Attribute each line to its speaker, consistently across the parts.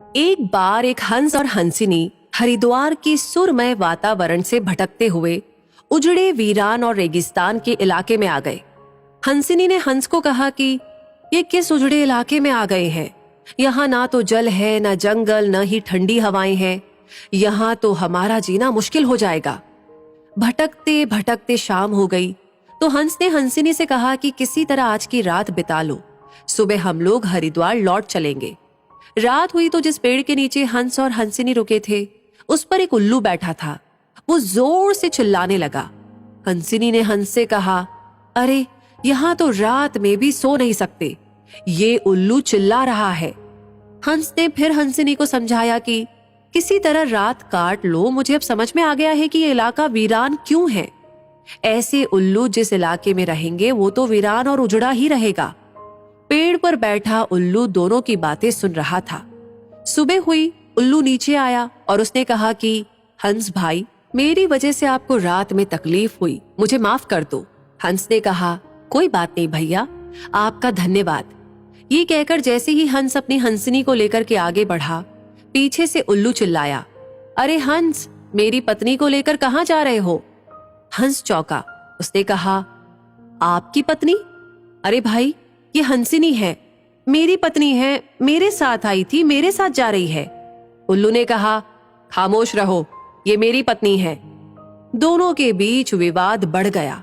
Speaker 1: एक बार एक हंस और हंसिनी हरिद्वार के सुरमय वातावरण से भटकते हुए उजड़े वीरान और रेगिस्तान के इलाके में आ गए। हंसिनी ने हंस को कहा कि ये किस उजड़े इलाके में आ गए हैं? यहाँ ना तो जल है, ना जंगल, न ही ठंडी हवाएं हैं। यहाँ तो हमारा जीना मुश्किल हो जाएगा। भटकते भटकते शाम हो गई तो हंस ने हंसिनी से कहा कि किसी तरह आज की रात बिता लो, सुबह हम लोग हरिद्वार लौट चलेंगे। रात हुई तो जिस पेड़ के नीचे हंस और हंसिनी रुके थे उस पर एक उल्लू बैठा था। वो जोर से चिल्लाने लगा। हंसिनी ने हंस से कहा, अरे यहाँ तो रात में भी सो नहीं सकते, ये उल्लू चिल्ला रहा है। हंस ने फिर हंसिनी को समझाया कि किसी तरह रात काट लो, मुझे अब समझ में आ गया है कि ये इलाका वीरान क्यों है। ऐसे उल्लू जिस इलाके में रहेंगे वो तो वीरान और उजड़ा ही रहेगा। पेड़ पर बैठा उल्लू दोनों की बातें सुन रहा था। सुबह हुई, उल्लू नीचे आया और उसने कहा कि हंस भाई, मेरी वजह से आपको रात में तकलीफ हुई, मुझे माफ कर दो। हंस ने कहा, कोई बात नहीं भैया, आपका धन्यवाद। ये कहकर जैसे ही हंस अपनी हंसिनी को लेकर के आगे बढ़ा, पीछे से उल्लू चिल्लाया, अरे हंस, मेरी पत्नी को लेकर कहाँ जा रहे हो? हंस चौंका। उसने कहा, आपकी पत्नी? अरे भाई, ये हंसिनी है, मेरी पत्नी है, मेरे साथ आई थी, मेरे साथ जा रही है। उल्लू ने कहा, खामोश रहो, ये मेरी पत्नी है। दोनों के बीच विवाद बढ़ गया।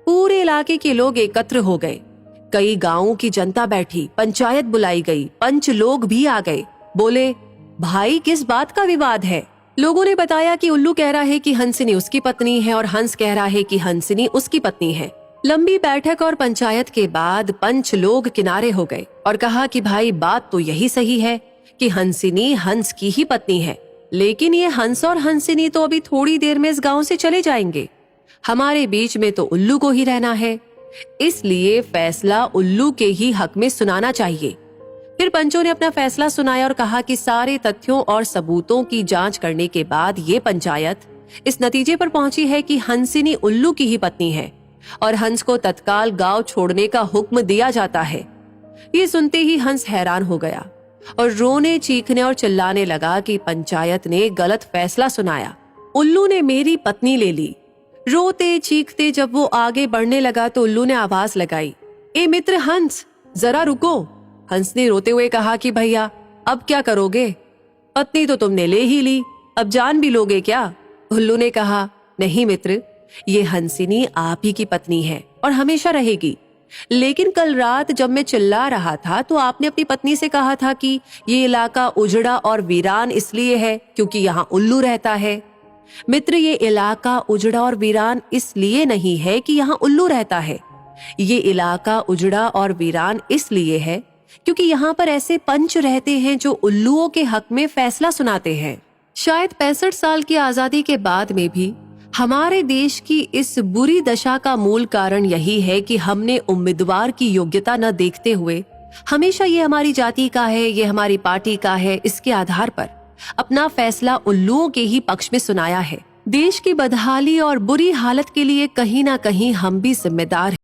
Speaker 1: पूरे इलाके के लोग एकत्र हो गए। कई गांवों की जनता बैठी, पंचायत बुलाई गई, पंच लोग भी आ गए। बोले, भाई किस बात का विवाद है? लोगों ने बताया कि उल्लू कह रहा है कि हंसिनी उसकी पत्नी है और हंस कह रहा है कि हंसिनी उसकी पत्नी है। लंबी बैठक और पंचायत के बाद पंच लोग किनारे हो गए और कहा कि भाई बात तो यही सही है कि हंसिनी हंस की ही पत्नी है, लेकिन ये हंस और हंसिनी तो अभी थोड़ी देर में इस गांव से चले जाएंगे। हमारे बीच में तो उल्लू को ही रहना है, इसलिए फैसला उल्लू के ही हक में सुनाना चाहिए। फिर पंचों ने अपना फैसला सुनाया और कहा कि सारे तथ्यों और सबूतों की जांच करने के बाद ये पंचायत इस नतीजे पर पहुंची है कि हंसिनी उल्लू की ही पत्नी है और हंस को तत्काल गांव छोड़ने का हुक्म दिया जाता है। ये सुनते ही हंस हैरान हो गया और रोने, चीखने और चिल्लाने लगा कि पंचायत ने गलत फैसला सुनाया, उल्लू ने मेरी पत्नी ले ली। रोते चीखते जब वो आगे बढ़ने लगा तो उल्लू ने आवाज लगाई, ए मित्र हंस, जरा रुको। हंस ने रोते हुए कहा कि भैया अब क्या करोगे? पत्नी तो तुमने ले ही ली, अब जान भी लोगे क्या? उल्लू ने कहा, नहीं मित्र, ये हंसिनी आप ही की पत्नी है और हमेशा रहेगी। लेकिन कल रात जब मैं चिल्ला रहा था तो आपने अपनी पत्नी से कहा था कि ये इलाका उजड़ा और वीरान इसलिए है क्योंकि यहाँ उल्लू रहता है। मित्र, ये इलाका उजड़ा और वीरान इसलिए नहीं है कि यहाँ उल्लू रहता है। ये इलाका उजड़ा और वीरान इसलिए है क्योंकि यहाँ पर ऐसे पंच रहते हैं जो उल्लुओं के हक में फैसला सुनाते हैं। शायद 65 साल की आजादी के बाद में भी हमारे देश की इस बुरी दशा का मूल कारण यही है कि हमने उम्मीदवार की योग्यता न देखते हुए हमेशा ये हमारी जाति का है, ये हमारी पार्टी का है, इसके आधार पर अपना फैसला उल्लुओं के ही पक्ष में सुनाया है। देश की बदहाली और बुरी हालत के लिए कहीं ना कहीं हम भी जिम्मेदार